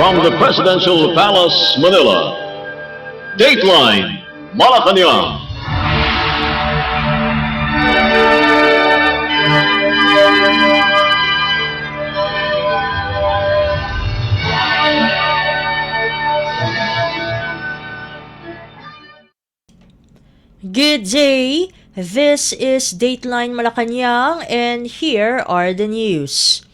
From the Presidential Palace, Manila, Dateline Malacañang. Good day, this is Dateline Malacañang and here are the news.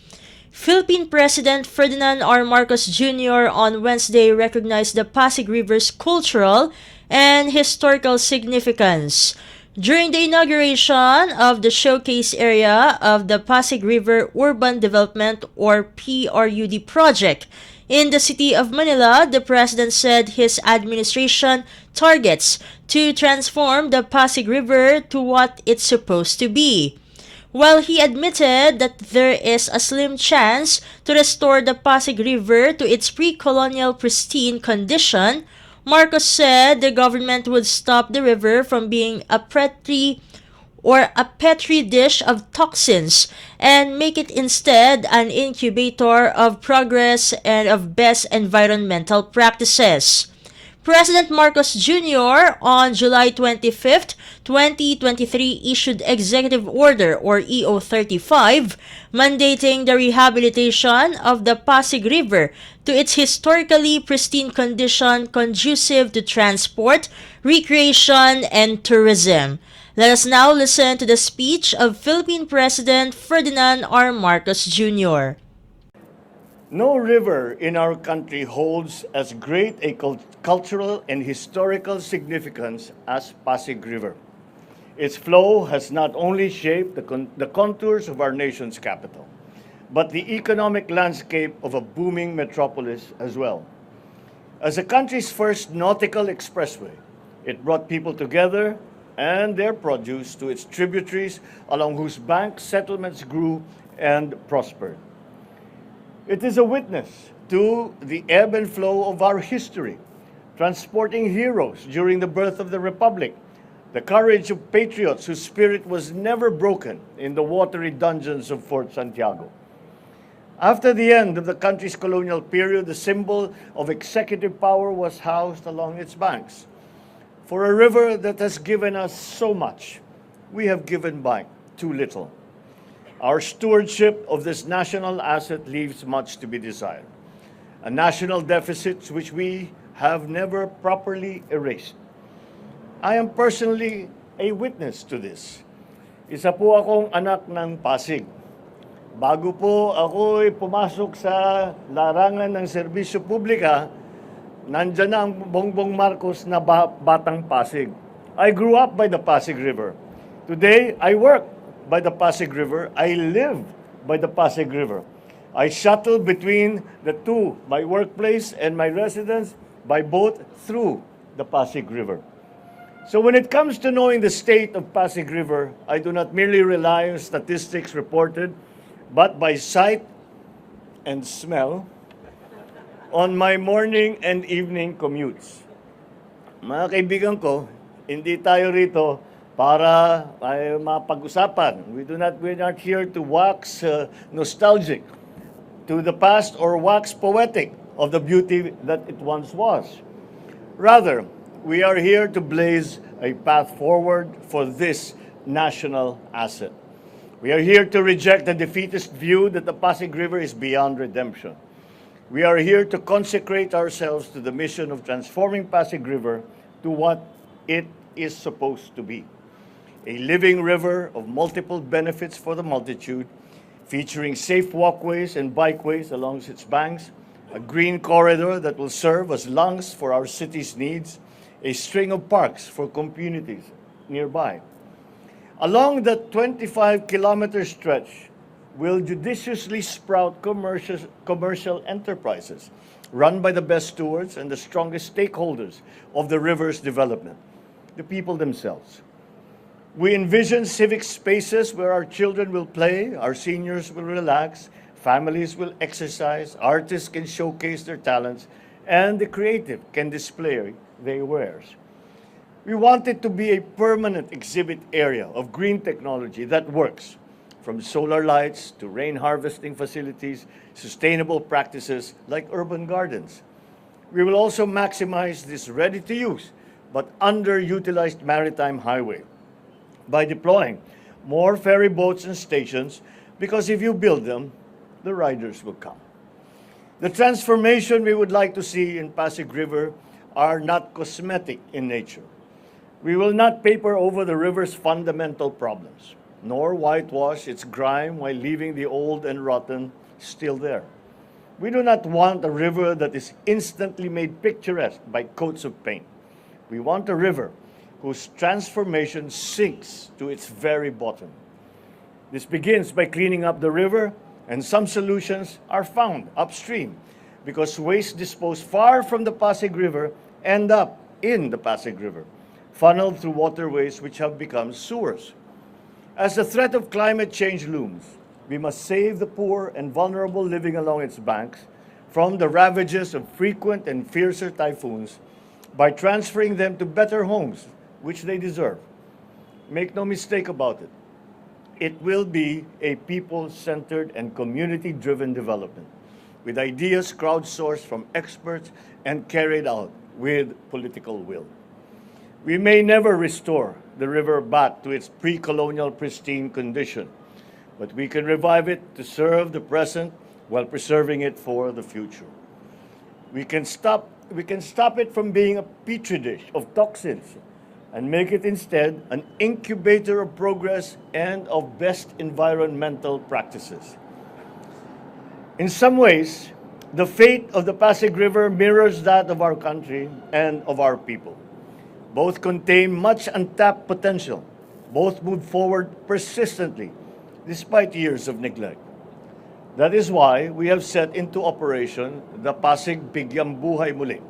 Philippine President Ferdinand R. Marcos Jr. on Wednesday recognized the Pasig River's cultural and historical significance. During the inauguration of the showcase area of the Pasig River Urban Development or PRUD project, in the city of Manila, the president said his administration targets to transform the Pasig River to what it's supposed to be. While he admitted that there is a slim chance to restore the Pasig River to its pre-colonial pristine condition, Marcos said the government would stop the river from being a petri dish of toxins and make it instead an incubator of progress and of best environmental practices. President Marcos Jr. on July 25, 2023 issued Executive Order or EO 35 mandating the rehabilitation of the Pasig River to its historically pristine condition conducive to transport, recreation, and tourism. Let us now listen to the speech of Philippine President Ferdinand R. Marcos Jr. No river in our country holds as great a cultural and historical significance as Pasig River. Its flow has not only shaped the contours of our nation's capital, but the economic landscape of a booming metropolis as well. As the country's first nautical expressway, it brought people together and their produce to its tributaries along whose banks settlements grew and prospered. It is a witness to the ebb and flow of our history, transporting heroes during the birth of the Republic, the courage of patriots whose spirit was never broken in the watery dungeons of Fort Santiago. After the end of the country's colonial period, the symbol of executive power was housed along its banks. For a river that has given us so much, we have given back too little. Our stewardship of this national asset leaves much to be desired. A national deficit which we have never properly erased. I am personally a witness to this. Isa po akong anak ng Pasig. Bago po ako'y pumasok sa larangan ng serbisyo publika, nandyan na ang Bongbong Marcos na batang Pasig. I grew up by the Pasig River. Today, I work by the Pasig River. I live by the Pasig River. I shuttle between the two, my workplace and my residence, by boat through the Pasig River. So when it comes to knowing the state of Pasig River, I do not merely rely on statistics reported, but by sight and smell on my morning and evening commutes. Mga kaibigan ko, hindi tayo rito para mapag-usapan. We're not here to wax nostalgic to the past or wax poetic of the beauty that it once was. Rather, we are here to blaze a path forward for this national asset. We are here to reject the defeatist view that the Pasig River is beyond redemption. We are here to consecrate ourselves to the mission of transforming Pasig River to what it is supposed to be. A living river of multiple benefits for the multitude, featuring safe walkways and bikeways along its banks, a green corridor that will serve as lungs for our city's needs, a string of parks for communities nearby. Along the 25-kilometer stretch will judiciously sprout commercial enterprises run by the best stewards and the strongest stakeholders of the river's development, the people themselves. We envision civic spaces where our children will play, our seniors will relax, families will exercise, artists can showcase their talents, and the creative can display their wares. We want it to be a permanent exhibit area of green technology that works, from solar lights to rain harvesting facilities, sustainable practices like urban gardens. We will also maximize this ready-to-use but underutilized maritime highway by deploying more ferry boats and stations, because if you build them, the riders will come. The transformation we would like to see in Pasig River are not cosmetic in nature. We will not paper over the river's fundamental problems, nor whitewash its grime while leaving the old and rotten still there. We do not want a river that is instantly made picturesque by coats of paint. We want a river whose transformation sinks to its very bottom. This begins by cleaning up the river, and some solutions are found upstream because waste disposed far from the Pasig River end up in the Pasig River, funneled through waterways which have become sewers. As the threat of climate change looms, we must save the poor and vulnerable living along its banks from the ravages of frequent and fiercer typhoons by transferring them to better homes, which they deserve. Make no mistake about it. It will be a people-centered and community-driven development, with ideas crowdsourced from experts and carried out with political will. We may never restore the river back to its pre-colonial pristine condition, but we can revive it to serve the present while preserving it for the future. We can stop it from being a petri dish of toxins and make it instead an incubator of progress and of best environmental practices. In some ways, the fate of the Pasig River mirrors that of our country and of our people. Both contain much untapped potential. Both move forward persistently, despite years of neglect. That is why we have set into operation the Pasig Bigyang Buhay Muli.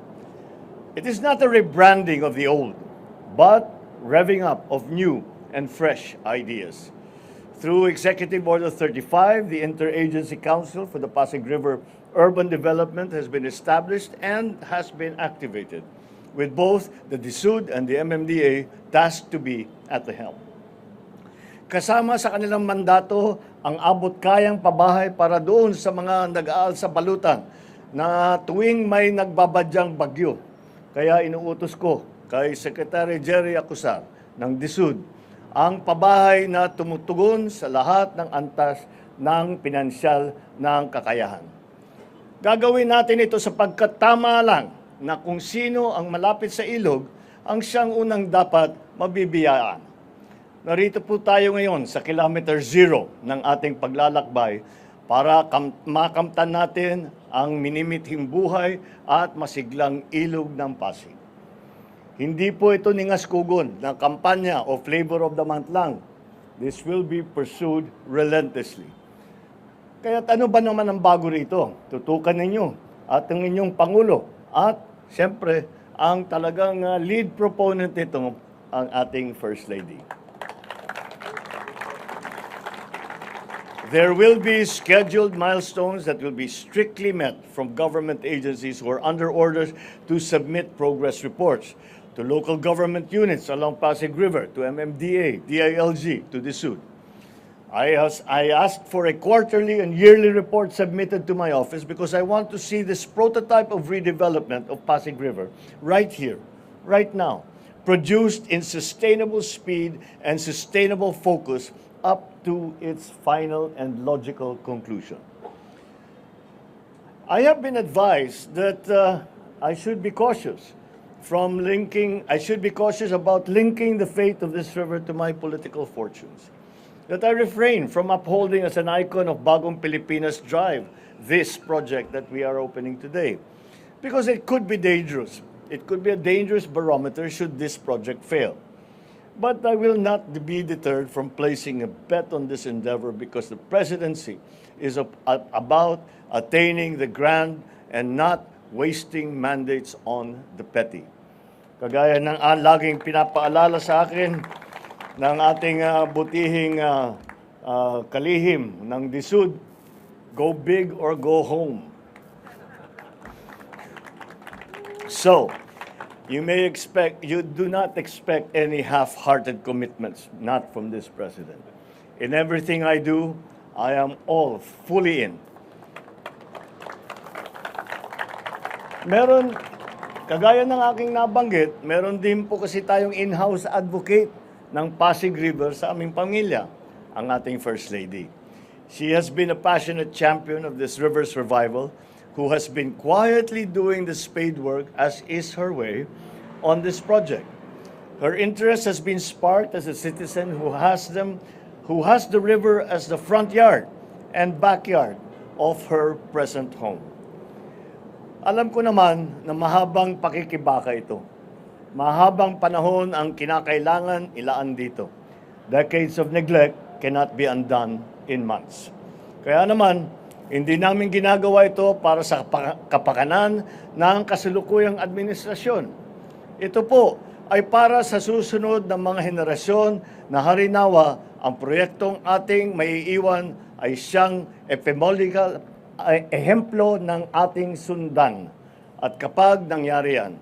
It is not a rebranding of the old, but revving up of new and fresh ideas. Through Executive Order 35, the Interagency Council for the Pasig River Urban Development has been established and has been activated, with both the DSUD and the MMDA tasked to be at the helm. Kasama sa kanilang mandato ang abot-kayang pabahay para doon sa mga nag-aal sa balutan na tuwing may nagbabadyang bagyo. Kaya inuutos ko kay Secretary Jerry Acusar ng DSUD ang pabahay na tumutugon sa lahat ng antas ng pinansyal ng kakayahan. Gagawin natin ito sapagkat tama lang na kung sino ang malapit sa ilog ang siyang unang dapat mabibiyaan. Narito po tayo ngayon sa kilometer zero ng ating paglalakbay para makamtan natin ang minimithing buhay at masiglang ilog ng Pasig. Hindi po ito ningaskugon ng kampanya o flavor of the month lang. This will be pursued relentlessly. Kaya ano ba naman ang bago rito? Tutukan ninyo at ang inyong Pangulo at siyempre ang talagang lead proponent nito ang ating First Lady. There will be scheduled milestones that will be strictly met from government agencies who are under orders to submit progress reports to local government units along Pasig River, to MMDA, DILG, to DSUD. I asked for a quarterly and yearly report submitted to my office because I want to see this prototype of redevelopment of Pasig River right here, right now, produced in sustainable speed and sustainable focus up to its final and logical conclusion. I have been advised that I should be cautious about linking the fate of this river to my political fortunes. That I refrain from upholding as an icon of Bagong Pilipinas Drive this project that we are opening today. Because it could be dangerous. It could be a dangerous barometer should this project fail. But I will not be deterred from placing a bet on this endeavor because the presidency is about attaining the grand and not wasting mandates on the petty. Kagaya ng laging pinapaalala sa akin ng ating butihing kalihim ng DSUD, go big or go home. So, you do not expect any half-hearted commitments, not from this president. In everything I do, I am all fully in. Meron, kagaya ng aking nabanggit, meron din po kasi tayong in-house advocate ng Pasig River sa aming pamilya, ang ating First Lady. She has been a passionate champion of this river survival who has been quietly doing the spade work as is her way on this project. Her interest has been sparked as a citizen who has the river as the front yard and backyard of her present home. Alam ko naman na mahabang pakikibaka ito. Mahabang panahon ang kinakailangan ilaan dito. Decades of neglect cannot be undone in months. Kaya naman, hindi namin ginagawa ito para sa kapakanan ng kasalukuyang administrasyon. Ito po ay para sa susunod na mga henerasyon na harinawa ang proyektong ating maiiwan ay siyang ehemplo ng ating sundan. At kapag nangyari yan,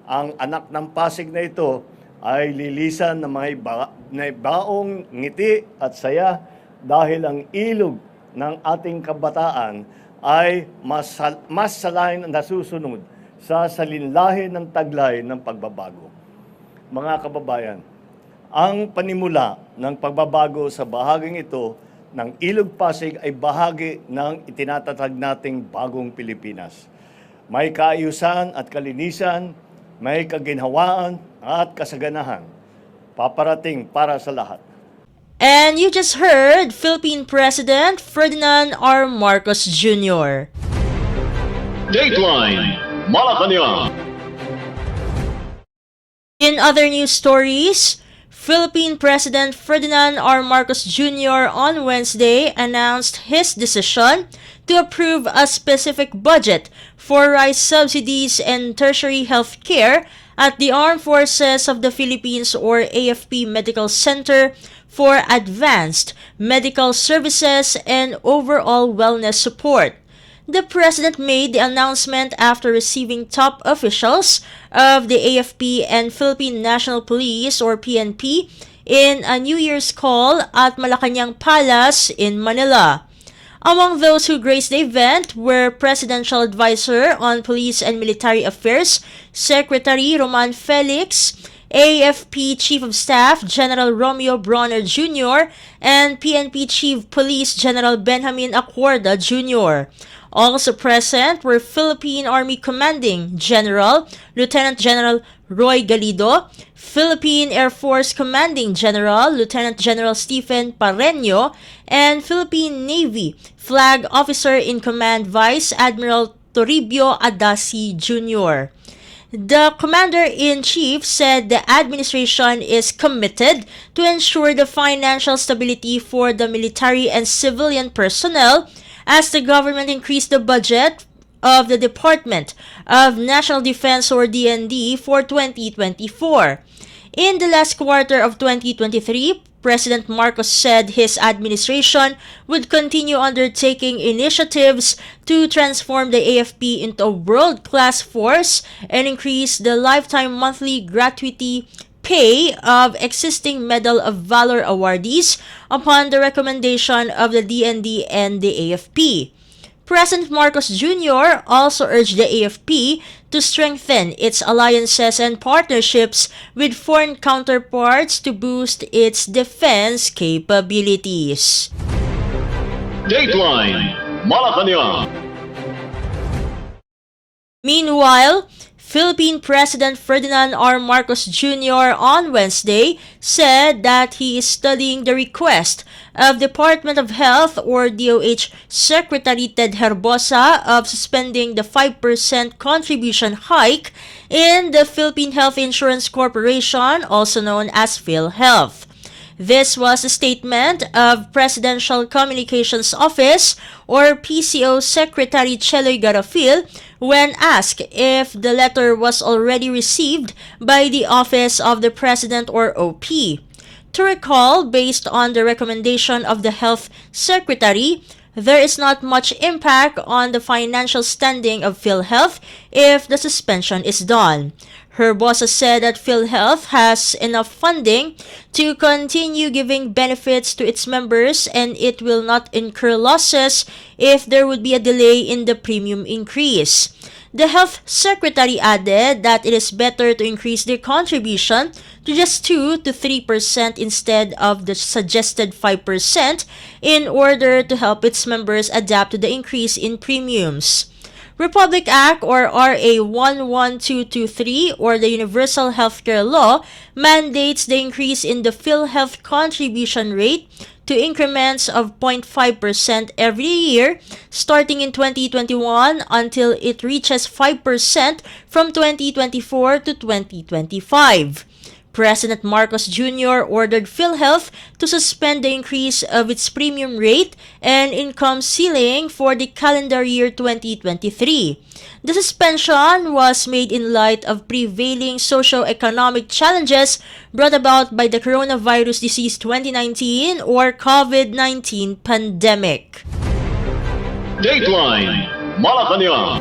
ang anak ng Pasig na ito ay lilisan ng mga baong ngiti at saya dahil ang ilog ng ating kabataan ay mas salain nasusunod sa salinlahi ng taglay ng pagbabago. Mga kababayan, ang panimula ng pagbabago sa bahaging ito ng Ilog Pasig ay bahagi ng itinatatag nating bagong Pilipinas. May kaayusan at kalinisan, may kaginhawaan at kasaganahan. Paparating para sa lahat. And you just heard Philippine President Ferdinand R. Marcos Jr. Dateline Malacañang. In other news stories, Philippine President Ferdinand R. Marcos Jr. on Wednesday announced his decision to approve a specific budget for rice subsidies and tertiary health care at the Armed Forces of the Philippines or AFP Medical Center for advanced medical services and overall wellness support. The President made the announcement after receiving top officials of the AFP and Philippine National Police or PNP in a New Year's call at Malacañang Palace in Manila. Among those who graced the event were Presidential Advisor on Police and Military Affairs, Secretary Roman Felix, AFP Chief of Staff General Romeo Bronner Jr., and PNP Chief Police General Benjamin Acuerda Jr. Also present were Philippine Army Commanding General Lieutenant General Roy Galido, Philippine Air Force Commanding General Lieutenant General Stephen Pareño, and Philippine Navy Flag Officer in Command Vice Admiral Toribio Adasi Jr. The Commander-in-Chief said the administration is committed to ensure the financial stability for the military and civilian personnel as the government increased the budget of the Department of National Defense or DND for 2024. In the last quarter of 2023, President Marcos said his administration would continue undertaking initiatives to transform the AFP into a world-class force and increase the lifetime monthly gratuity pay of existing Medal of Valor awardees upon the recommendation of the DND and the AFP. President Marcos Jr. also urged the AFP to strengthen its alliances and partnerships with foreign counterparts to boost its defense capabilities. Dateline Malacañang. Meanwhile, Philippine President Ferdinand R. Marcos Jr. on Wednesday said that he is studying the request of Department of Health or DOH Secretary Ted Herbosa of suspending the 5% contribution hike in the Philippine Health Insurance Corporation, also known as PhilHealth. This was a statement of Presidential Communications Office or PCO Secretary Cheloy Garafil when asked if the letter was already received by the Office of the President or OP. To recall, based on the recommendation of the Health Secretary, there is not much impact on the financial standing of PhilHealth if the suspension is done. Her boss has said that PhilHealth has enough funding to continue giving benefits to its members and it will not incur losses if there would be a delay in the premium increase. The health secretary added that it is better to increase their contribution to just 2 to 3% instead of the suggested 5% in order to help its members adapt to the increase in premiums. Republic Act or RA 11223 or the Universal Healthcare Law mandates the increase in the PhilHealth contribution rate to increments of 0.5% every year starting in 2021 until it reaches 5% from 2024 to 2025. President Marcos Jr. ordered PhilHealth to suspend the increase of its premium rate and income ceiling for the calendar year 2023. The suspension was made in light of prevailing socio-economic challenges brought about by the coronavirus disease 2019 or COVID-19 pandemic. Dateline Malacañang.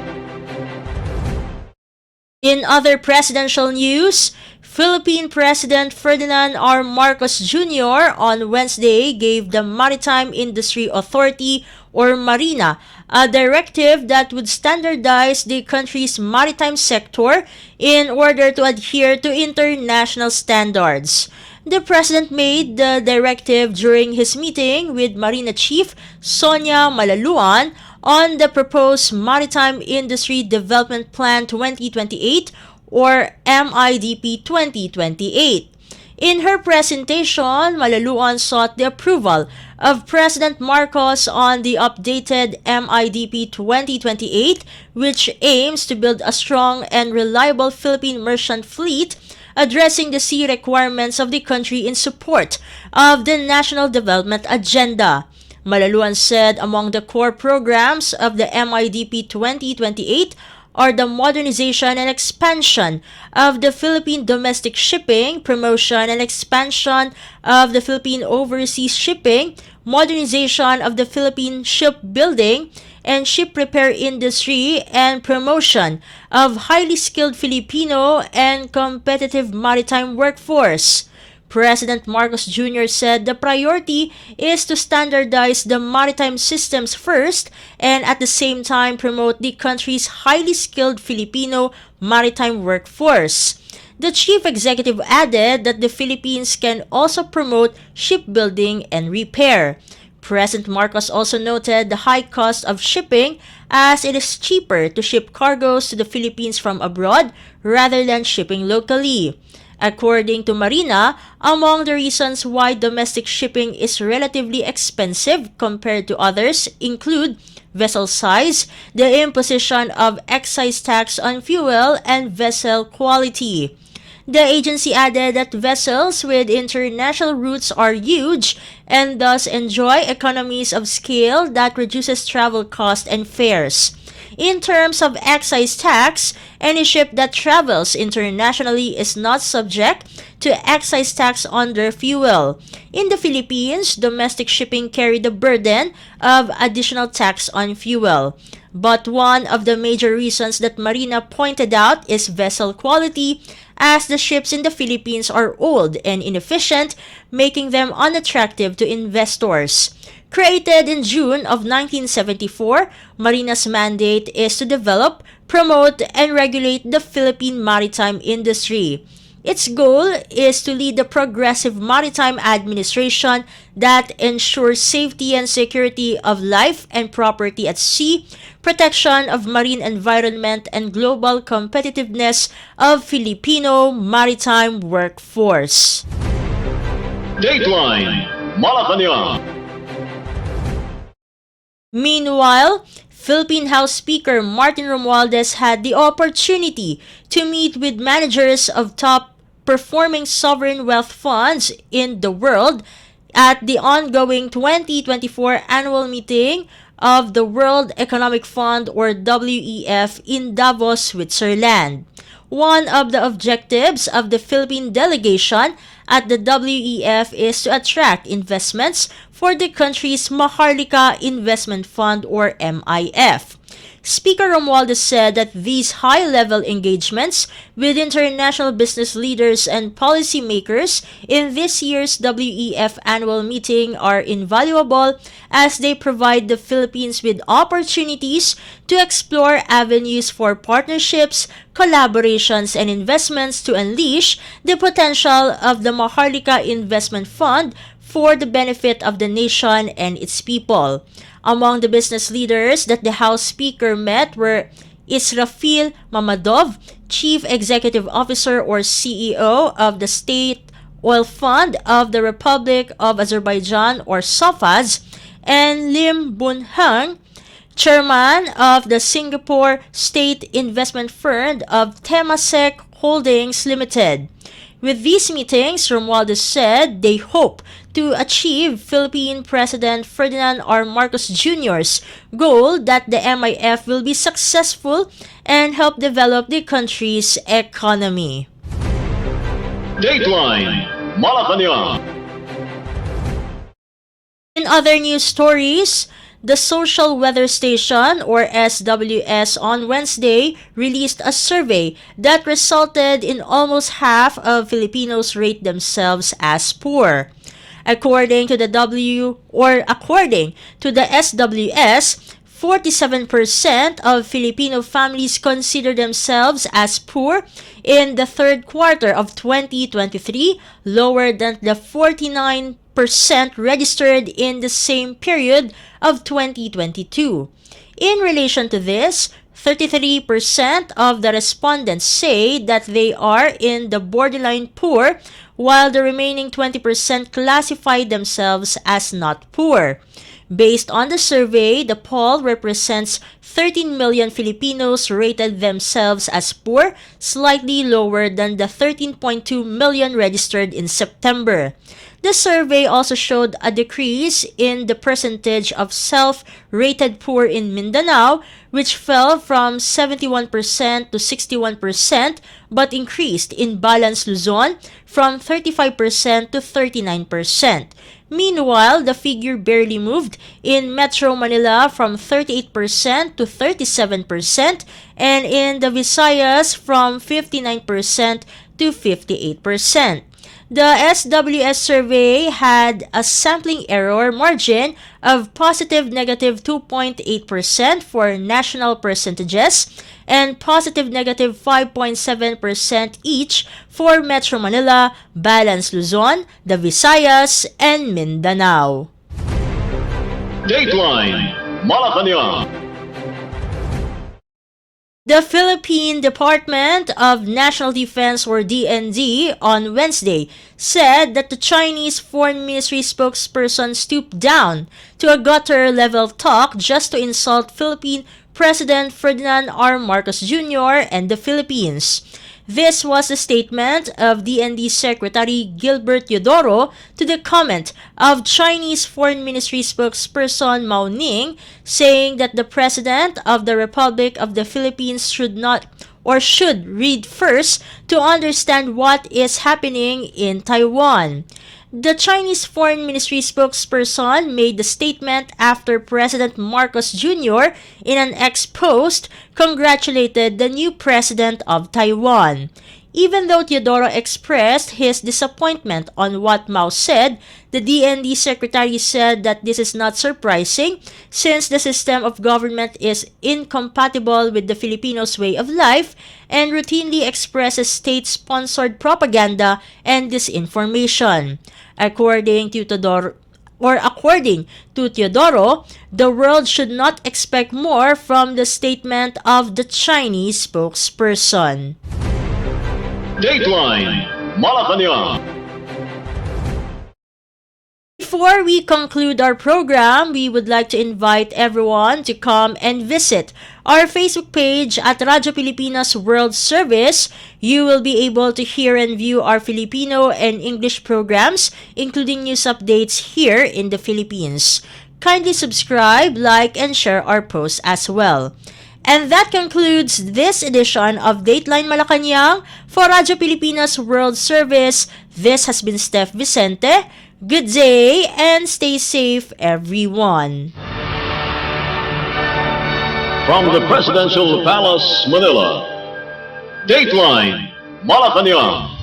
In other presidential news, Philippine President Ferdinand R. Marcos Jr. on Wednesday gave the Maritime Industry Authority or Marina a directive that would standardize the country's maritime sector in order to adhere to international standards. The President made the directive during his meeting with Marina Chief Sonia Malaluan on the proposed Maritime Industry Development Plan 2028 or MIDP 2028. In her presentation, Malaluan sought the approval of President Marcos on the updated MIDP 2028, which aims to build a strong and reliable Philippine merchant fleet addressing the sea requirements of the country in support of the National Development Agenda. Malaluan said among the core programs of the MIDP 2028 are the modernization and expansion of the Philippine domestic shipping, promotion and expansion of the Philippine overseas shipping, modernization of the Philippine shipbuilding and ship repair industry, and promotion of highly skilled Filipino and competitive maritime workforce. President Marcos Jr. said the priority is to standardize the maritime systems first and at the same time promote the country's highly skilled Filipino maritime workforce. The chief executive added that the Philippines can also promote shipbuilding and repair. President Marcos also noted the high cost of shipping as it is cheaper to ship cargoes to the Philippines from abroad rather than shipping locally. According to Marina, among the reasons why domestic shipping is relatively expensive compared to others include vessel size, the imposition of excise tax on fuel, and vessel quality. The agency added that vessels with international routes are huge and thus enjoy economies of scale that reduces travel costs and fares. In terms of excise tax, any ship that travels internationally is not subject to excise tax on their fuel. In the Philippines, domestic shipping carry the burden of additional tax on fuel. But one of the major reasons that Marina pointed out is vessel quality, as the ships in the Philippines are old and inefficient, making them unattractive to investors. Created in June of 1974, Marina's mandate is to develop, promote, and regulate the Philippine maritime industry. Its goal is to lead the progressive maritime administration that ensures safety and security of life and property at sea, protection of marine environment, and global competitiveness of Filipino maritime workforce. Dateline Malacañang. Meanwhile, Philippine House Speaker Martin Romualdez had the opportunity to meet with managers of top-performing sovereign wealth funds in the world at the ongoing 2024 annual meeting of the World Economic Fund or WEF in Davos, Switzerland. One of the objectives of the Philippine delegation at the WEF is to attract investments for the country's Maharlika Investment Fund or MIF. Speaker Romualdez said that these high-level engagements with international business leaders and policymakers in this year's WEF annual meeting are invaluable as they provide the Philippines with opportunities to explore avenues for partnerships, collaborations, and investments to unleash the potential of the Maharlika Investment Fund for the benefit of the nation and its people. Among the business leaders that the House Speaker met were Israfil Mamadov, Chief Executive Officer or CEO of the State Oil Fund of the Republic of Azerbaijan or SOFAZ, and Lim Bunhang, Chairman of the Singapore State Investment Fund of Temasek Holdings Limited. With these meetings, Romualdez said they hope to achieve Philippine President Ferdinand R. Marcos Jr.'s goal that the MIF will be successful and help develop the country's economy. Dateline Malacañang. In other news stories, the Social Weather Station, or SWS, on Wednesday released a survey that resulted in almost half of Filipinos rate themselves as poor. According to the SWS, 47% of Filipino families consider themselves as poor in the third quarter of 2023, lower than the 49% registered in the same period of 2022. In relation to this, 33% of the respondents say that they are in the borderline poor, while the remaining 20% classify themselves as not poor. Based on the survey, the poll represents 13 million Filipinos rated themselves as poor, slightly lower than the 13.2 million registered in September. The survey also showed a decrease in the percentage of self-rated poor in Mindanao, which fell from 71% to 61%, but increased in Balance Luzon from 35% to 39%. Meanwhile, the figure barely moved in Metro Manila from 38% to 37%, and in the Visayas from 59% to 58%. The SWS survey had a sampling error margin of positive negative 2.8% for national percentages and positive negative 5.7% each for Metro Manila, Balance Luzon, the Visayas, and Mindanao. Dateline Malacañang. The Philippine Department of National Defense, or DND, on Wednesday said that the Chinese Foreign Ministry spokesperson stooped down to a gutter-level talk just to insult Philippine President Ferdinand R. Marcos Jr. and the Philippines. This was the statement of DND Secretary Gilbert Teodoro to the comment of Chinese Foreign Ministry spokesperson Mao Ning, saying that the President of the Republic of the Philippines should read first to understand what is happening in Taiwan. The Chinese Foreign Ministry spokesperson made the statement after President Marcos Jr. in an ex-post congratulated the new president of Taiwan. Even though Teodoro expressed his disappointment on what Mao said, the DND secretary said that this is not surprising since the system of government is incompatible with the Filipinos' way of life and routinely expresses state-sponsored propaganda and disinformation. According to Teodoro, the world should not expect more from the statement of the Chinese spokesperson. Dateline Malacañang. Before we conclude our program, we would like to invite everyone to come and visit our Facebook page at Radyo Pilipinas World Service. You will be able to hear and view our Filipino and English programs, including news updates here in the Philippines. Kindly subscribe, like, and share our posts as well. And that concludes this edition of Dateline Malacañang for Radyo Pilipinas World Service. This has been Steph Vicente. Good day and stay safe, everyone. From the Presidential Palace, Manila, Dateline Malacañang.